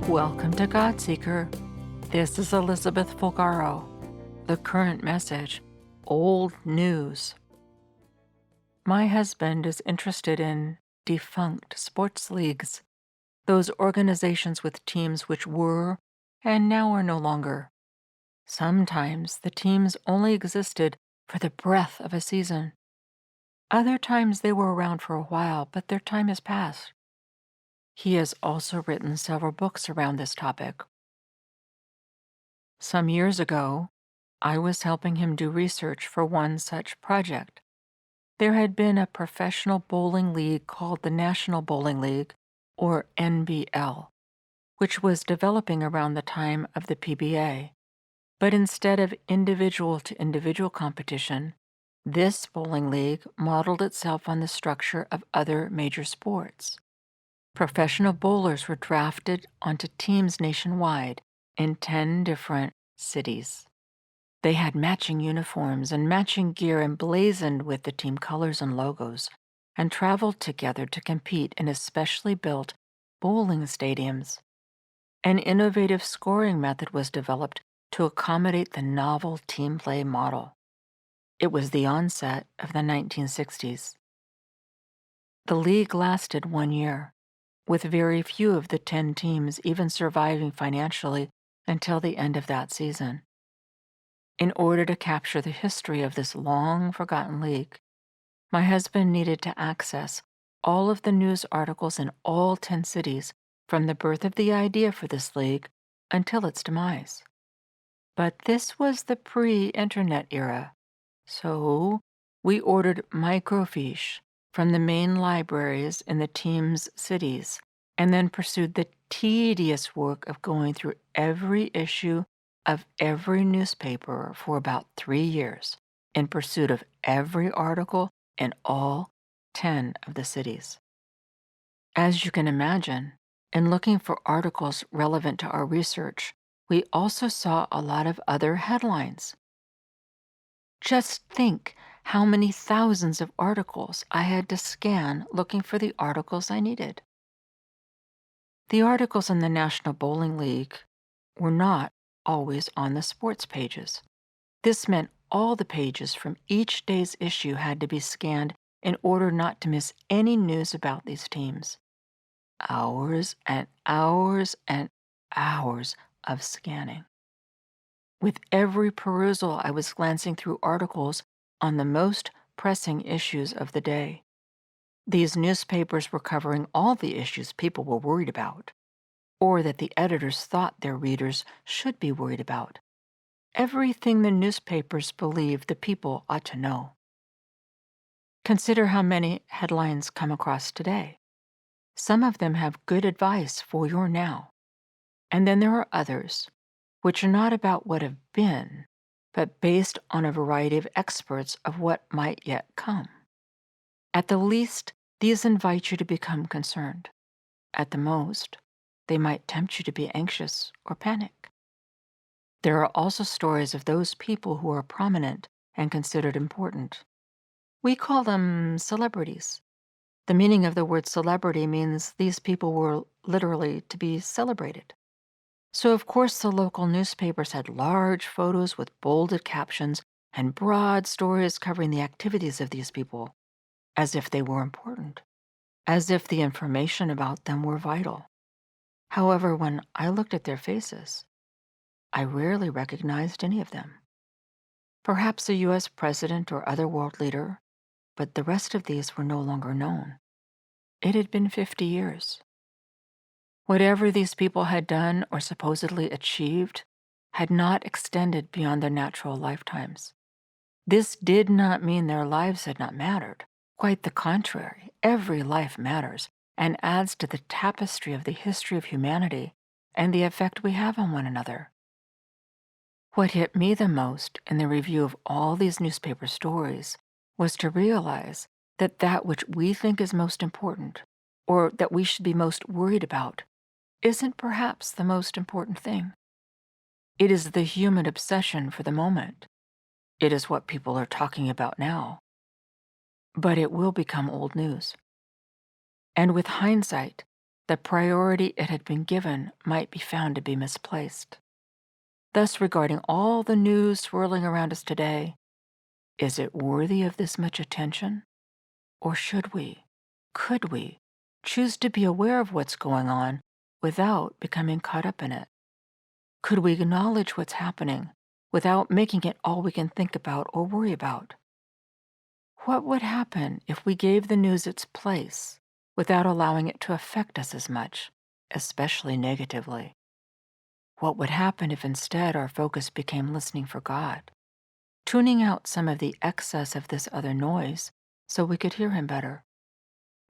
Welcome to Godseeker. This is Elizabeth Fulgaro. The current message, old news. My husband is interested in defunct sports leagues, those organizations with teams which were and now are no longer. Sometimes the teams only existed for the breath of a season. Other times they were around for a while, but their time has passed. He has also written several books around this topic. Some years ago, I was helping him do research for one such project. There had been a professional bowling league called the National Bowling League, or NBL, which was developing around the time of the PBA. But instead of individual-to-individual competition, this bowling league modeled itself on the structure of other major sports. Professional bowlers were drafted onto teams nationwide in 10 different cities. They had matching uniforms and matching gear emblazoned with the team colors and logos, and traveled together to compete in especially built bowling stadiums. An innovative scoring method was developed to accommodate the novel team play model. It was the onset of the 1960s. The league lasted 1 year, with very few of the 10 teams even surviving financially until the end of that season. In order to capture the history of this long-forgotten league, my husband needed to access all of the news articles in all 10 cities from the birth of the idea for this league until its demise. But this was the pre-internet era, so we ordered microfiche from the main libraries in the team's cities, and then pursued the tedious work of going through every issue of every newspaper for about 3 years in pursuit of every article in all 10 of the cities. As you can imagine, in looking for articles relevant to our research, we also saw a lot of other headlines. Just think how many thousands of articles I had to scan looking for the articles I needed. The articles in the National Bowling League were not always on the sports pages. This meant all the pages from each day's issue had to be scanned in order not to miss any news about these teams. Hours and hours and hours of scanning. With every perusal, I was glancing through articles on the most pressing issues of the day. These newspapers were covering all the issues people were worried about, or that the editors thought their readers should be worried about. Everything the newspapers believed the people ought to know. Consider how many headlines come across today. Some of them have good advice for your now. And then there are others, which are not about what have been, but based on a variety of experts of what might yet come. At the least, these invite you to become concerned. At the most, they might tempt you to be anxious or panic. There are also stories of those people who are prominent and considered important. We call them celebrities. The meaning of the word celebrity means these people were literally to be celebrated. So, of course, the local newspapers had large photos with bolded captions and broad stories covering the activities of these people, as if they were important, as if the information about them were vital. However, when I looked at their faces, I rarely recognized any of them. Perhaps a U.S. president or other world leader, but the rest of these were no longer known. It had been 50 years. Whatever these people had done or supposedly achieved had not extended beyond their natural lifetimes. This did not mean their lives had not mattered. Quite the contrary, every life matters and adds to the tapestry of the history of humanity and the effect we have on one another. What hit me the most in the review of all these newspaper stories was to realize that that which we think is most important, or that we should be most worried about, isn't perhaps the most important thing. It is the human obsession for the moment. It is what people are talking about now. But it will become old news. And with hindsight, the priority it had been given might be found to be misplaced. Thus, regarding all the news swirling around us today, is it worthy of this much attention? Or should we, could we, choose to be aware of what's going on without becoming caught up in it? Could we acknowledge what's happening without making it all we can think about or worry about? What would happen if we gave the news its place without allowing it to affect us as much, especially negatively? What would happen if instead our focus became listening for God, tuning out some of the excess of this other noise so we could hear Him better,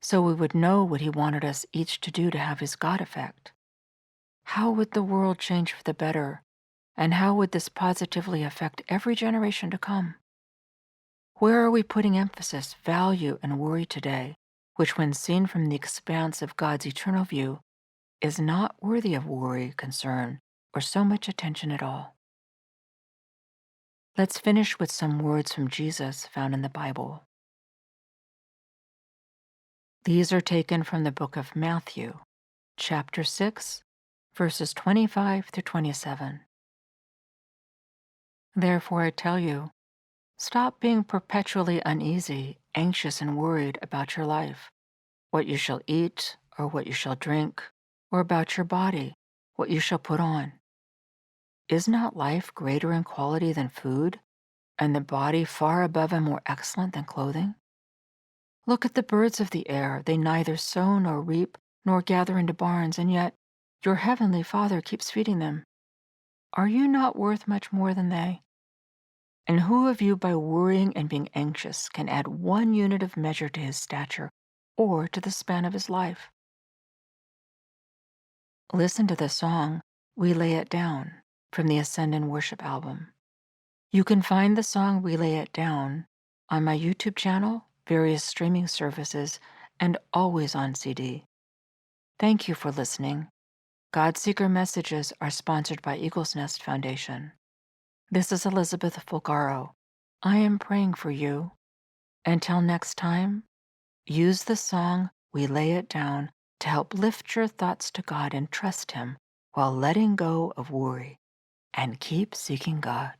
so we would know what He wanted us each to do to have His God effect? How would the world change for the better, and how would this positively affect every generation to come? Where are we putting emphasis, value, and worry today, which, when seen from the expanse of God's eternal view, is not worthy of worry, concern, or so much attention at all? Let's finish with some words from Jesus found in the Bible. These are taken from the book of Matthew, chapter 6, verses 25 through 27. Therefore, I tell you, stop being perpetually uneasy, anxious, and worried about your life, what you shall eat, or what you shall drink, or about your body, what you shall put on. Is not life greater in quality than food, and the body far above and more excellent than clothing? Look at the birds of the air. They neither sow nor reap nor gather into barns, and yet your heavenly Father keeps feeding them. Are you not worth much more than they? And who of you, by worrying and being anxious, can add 1 unit of measure to his stature or to the span of his life? Listen to the song, We Lay It Down, from the Ascend and Worship album. You can find the song We Lay It Down on my YouTube channel, various streaming services, and always on CD. Thank you for listening. God Seeker Messages are sponsored by Eagle's Nest Foundation. This is Elizabeth Fulgaro. I am praying for you. Until next time, use the song We Lay It Down to help lift your thoughts to God and trust Him while letting go of worry, and keep seeking God.